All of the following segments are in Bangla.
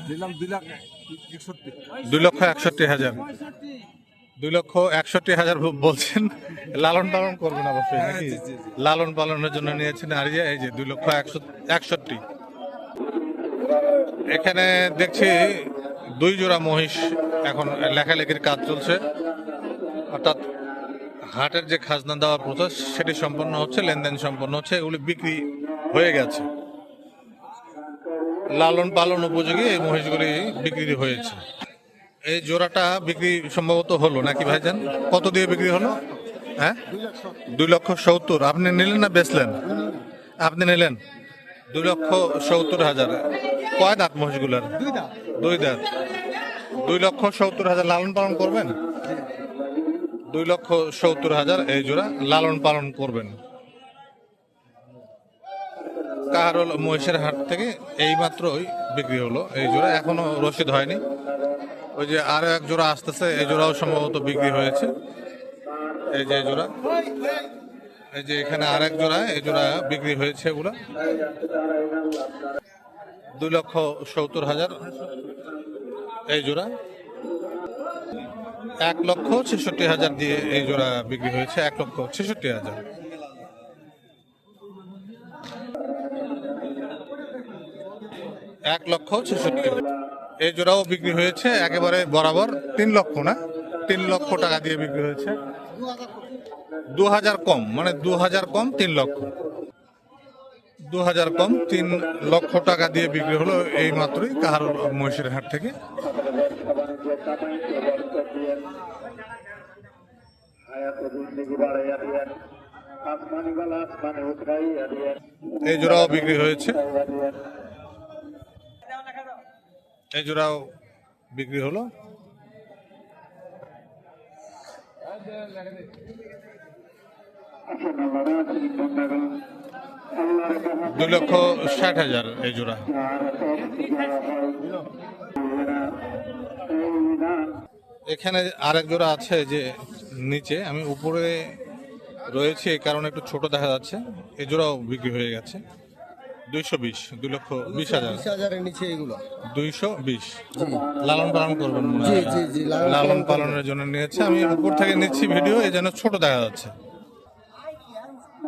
দিলাম 2,61,000। 2,61,000। 2,61,000 বলছেন। লালন পালন করবেন অবশ্যই নাকি? জি, জি, জি। লালন পালনের জন্য নিয়েছেন আরিয়া। এই যে 2,61,000। এখানে দেখছি 2 জোড়া মহিষ এখন লেখালেখির কাজ চলছে, অর্থাৎ হাটের যে খাজনা দেওয়ার প্রসেস সেটি সম্পন্ন হচ্ছে, লেনদেন সম্পন্ন হচ্ছে, এগুলি বিক্রি হয়ে গেছে। লালন পালন উপযোগী এই মহিষগুলি বিক্রি হয়েছে। এই জোড়াটা বিক্রি সম্ভবত হলো নাকি ভাইজান? কত দিয়ে বিক্রি হলো? হ্যাঁ, 2,70,000। আপনি নিলেন না বেচলেন? আপনি নিলেন 2,70,000। কয় দাঁত মহিষগুলার? 2 দাঁত। 2 দাঁত। 2,70,000 লালন পালন করবেন? 2,70,000 এই জোড়া লালন পালন করবেন। কাহারোল মহিষের হাট থেকে এই মাত্রই বিক্রি হলো এই জোড়া, এখনো রসিদ হয়নি। ওই যে আরো এক জোড়া আসতেছে, এই জোড়াও সম্ভবত বিক্রি হয়েছে। এই যে জোড়া, এই যে এখানে আর এক জোড়া, এই জোড়া বিক্রি হয়েছে। এগুলা 2,70,000 এই জোড়া। 1,66,000 দিয়ে এই জোড়া বিক্রি হয়েছে। 1,66,000। এক লক্ষ 66,000 এই জোড়াও বিক্রি হয়েছে একেবারে বরাবর। 3 লক্ষ না, 3 লক্ষ টাকা দিয়ে বিক্রি হয়েছে। 2,000 কম, মানে 2,000 কম 3 লক্ষ। 2,000 কম 3 লক্ষ টাকা দিয়ে বিক্রি হলো এই মাত্রই কাহারোল মহিষের হাট থেকে। এই জোড়াও বিক্রি হয়েছে। এই জোড়াও বিক্রি হলো। দুই লক্ষ 60,000 এই জোড়া। এখানে আরেক জোড়া আছে যে নিচে, আমি উপরে রয়েছে এই কারণে একটু ছোট দেখা যাচ্ছে। এই জোড়াও বিক্রি হয়ে গেছে। 220, 2,20,000। 20,000-এর নিচে এগুলো। 220 লালন পালন করবেন মনে জি হয়। জি জি, লালন পালনের জন্য নিয়েছে। আমি উপর থেকে নিচ্ছি ভিডিও, এই জন্য ছোট দেখা যাচ্ছে।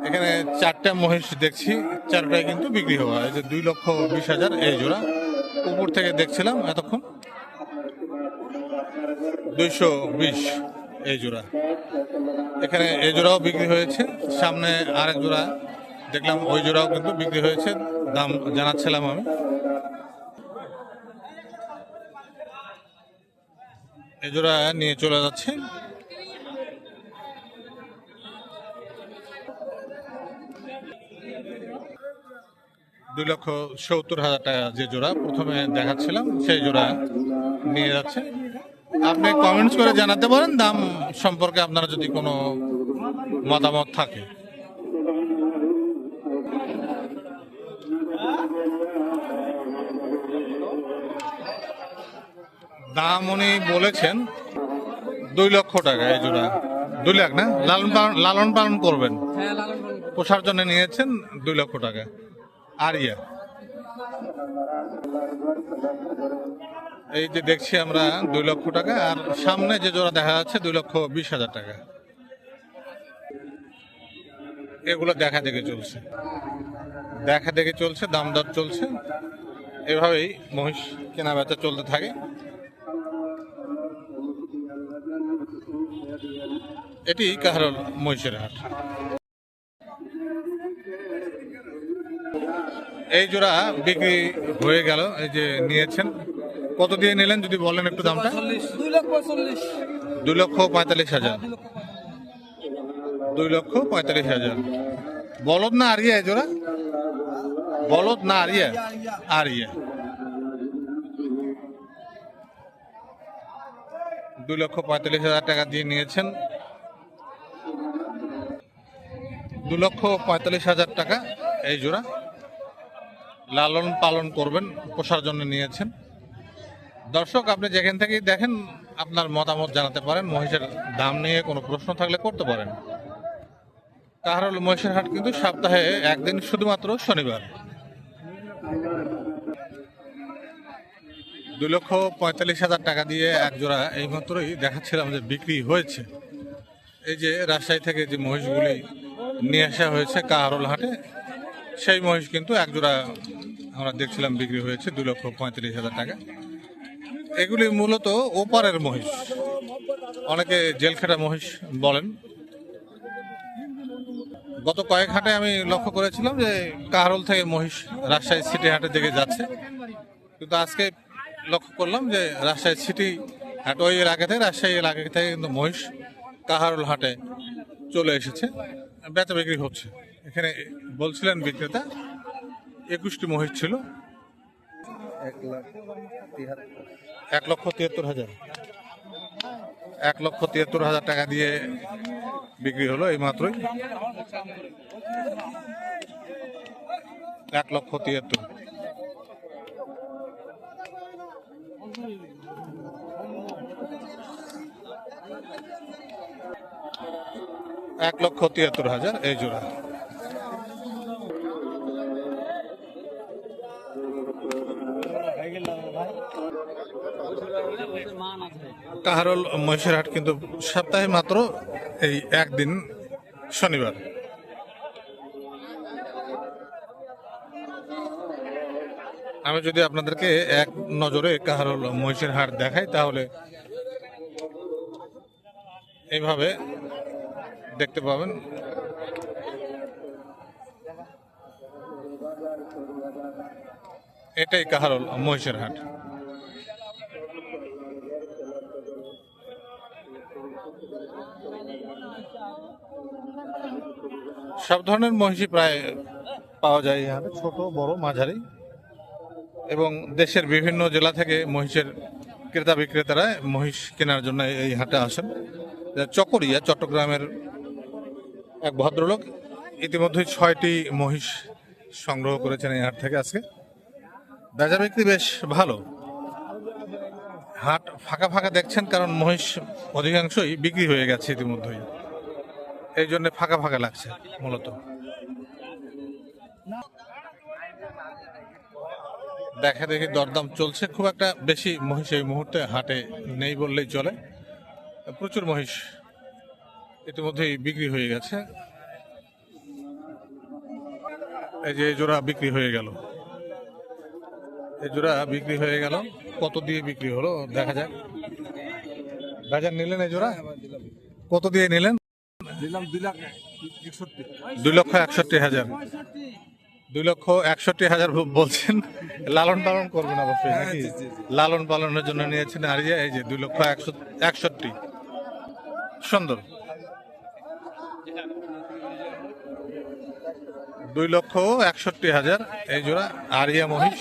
এখানে 4টা মহিষ দেখছি, 4টাই কিন্তু বিক্রি হওয়া। এই যে 2,20,000 এই জোড়া। উপর থেকে দেখছিলাম এতক্ষণ। 220 এই জোড়া। এখানে এই জোড়াও বিক্রি হয়েছে। সামনে আরেক জোড়া দেখলাম, ওই জোড়াও কিন্তু বিক্রি হয়েছে। দাম জানাচ্ছিলাম আমি। এই জোড়া নিয়ে চলে যাচ্ছে। $2,70,000 যে জোড়া প্রথমে দেখাচ্ছিলাম সেই জোড়া নিয়ে যাচ্ছে। আপনি কমেন্টস করে জানাতে পারেন দাম সম্পর্কে আপনারা যদি কোনো মতামত থাকে। দাম উনি বলেছেন 2 লক্ষ টাকা এই জোড়া। 2 লাখ না? লালন পালন করবেন, পোষার জন্য নিয়েছেন 2 লক্ষ টাকা। আরিয়া এই যে দেখছি আমরা 2 লক্ষ টাকা। আর সামনে যে জোড়া দেখা যাচ্ছে 2,20,000 টাকা। এগুলো দেখা দেখে চলছে, দেখা দেখে চলছে, দাম দর চলছে। এভাবেই মহিষ কেনা বেচা চলতে থাকে। এটি কাহারোল মহিষের হাট। এই জোড়া বিক্রি হয়ে গেল। এই যে নিয়েছেন, কত দিয়ে নিলেন যদি বলেন একটু দামটা? 2,45,000। 2,45,000। বলদ না আরিয়া এই জোড়া? বলদ না আরিয়া? আরিয়া। 2,45,000 টাকা দিয়ে নিয়েছেন। 2,45,000 টাকা এই জোড়া। লালন পালন করবেন, পোষার জন্য নিয়েছেন। দর্শক, আপনি যেখান থেকেই দেখেন আপনার মতামত জানাতে পারেন। মহিষের দাম নিয়ে কোনো প্রশ্ন থাকলে করতে পারেন। কাহারোল মহিষের হাট কিন্তু সপ্তাহে একদিন, শুধুমাত্র শনিবার। 2,45,000 টাকা দিয়ে এক জোড়া এইমাত্রই দেখাচ্ছিলাম যে বিক্রি হয়েছে। এই যে রাজশাহী থেকে যে মহিষগুলি নিয়ে আসা হয়েছে কাহারোল হাটে, সেই মহিষ কিন্তু এক জোড়া আমরা দেখছিলাম বিক্রি হয়েছে 2,35,000 টাকা। এগুলি মূলত ওপারের মহিষ, অনেকে জেলখাটা মহিষ বলেন। গত কয়েক হাটে আমি লক্ষ্য করেছিলাম যে কাহারোল থেকে মহিষ রাজশাহী সিটি হাটের দিকে যাচ্ছে, কিন্তু আজকে লক্ষ্য করলাম যে রাজশাহী সিটি হাট ওই এলাকা থেকে, রাজশাহী এলাকা থেকে কিন্তু মহিষ কাহারোল হাটে চলে এসেছে, বেচা বিক্রি হচ্ছে। এখানে বলছিলেন বিক্রেতা 21টি মহিষ ছিল, 1,73,000 1,73,000 টাকা দিয়ে বিক্রি হলো এই মাত্রই। 1,73,000। $1,73,000 এই জোড়া। কাহারোল মহিষের হাট কিন্তু সপ্তাহে মাত্র এই একদিন, শনিবার। আমি যদি আপনাদেরকে এক নজরে কাহারোল মহিষের হাট দেখাই তাহলে এইভাবে দেখতে পাবেন। এটাই কাহারোল মহিষের হাট। সব ধরনের মহিষই প্রায় পাওয়া যায় এখানে, ছোট বড় মাঝারি, এবং দেশের বিভিন্ন জেলা থেকে মহিষের ক্রেতা বিক্রেতারা মহিষ কেনার জন্য এই হাটে আসেন। চকরিয়া চট্টগ্রামের এক ভদ্রলোক ইতিমধ্যে 6টি মহিষ সংগ্রহ করেছেন এই হাট থেকে। আজকে বেচা বিক্রি বেশ ভালো, হাট ফাঁকা ফাঁকা দেখছেন, কারণ মহিষ অধিকাংশই বিক্রি হয়ে গেছে ইতিমধ্যেই, এই জন্য ফাঁকা ফাঁকা লাগছে মূলত। দেখা দেখি দরদাম চলছে, খুব একটা বেশি মহিষ এই মুহূর্তে হাটে নেই বললেই চলে। প্রচুর মহিষ ইতিমধ্যেই বিক্রি হয়ে গেছে। এই যে জোড়া বিক্রি হয়ে গেল, এই জোড়া বিক্রি হয়ে গেল। কত দিয়ে বিক্রি হলো দেখা যাক। বাজার নিলেন এই জোড়া কত দিয়ে নিলেন? দিলাম 2,61,000। 2,61,000। 2,61,000 বলছেন। লালন পালন করবেন অবশ্যই নাকি? লালন পালনের জন্য নিয়েছেন আরিয়া। এই যে 2,61,000 সুন্দর। 2,61,000 এই জোড়া আরিয়া মহিষ।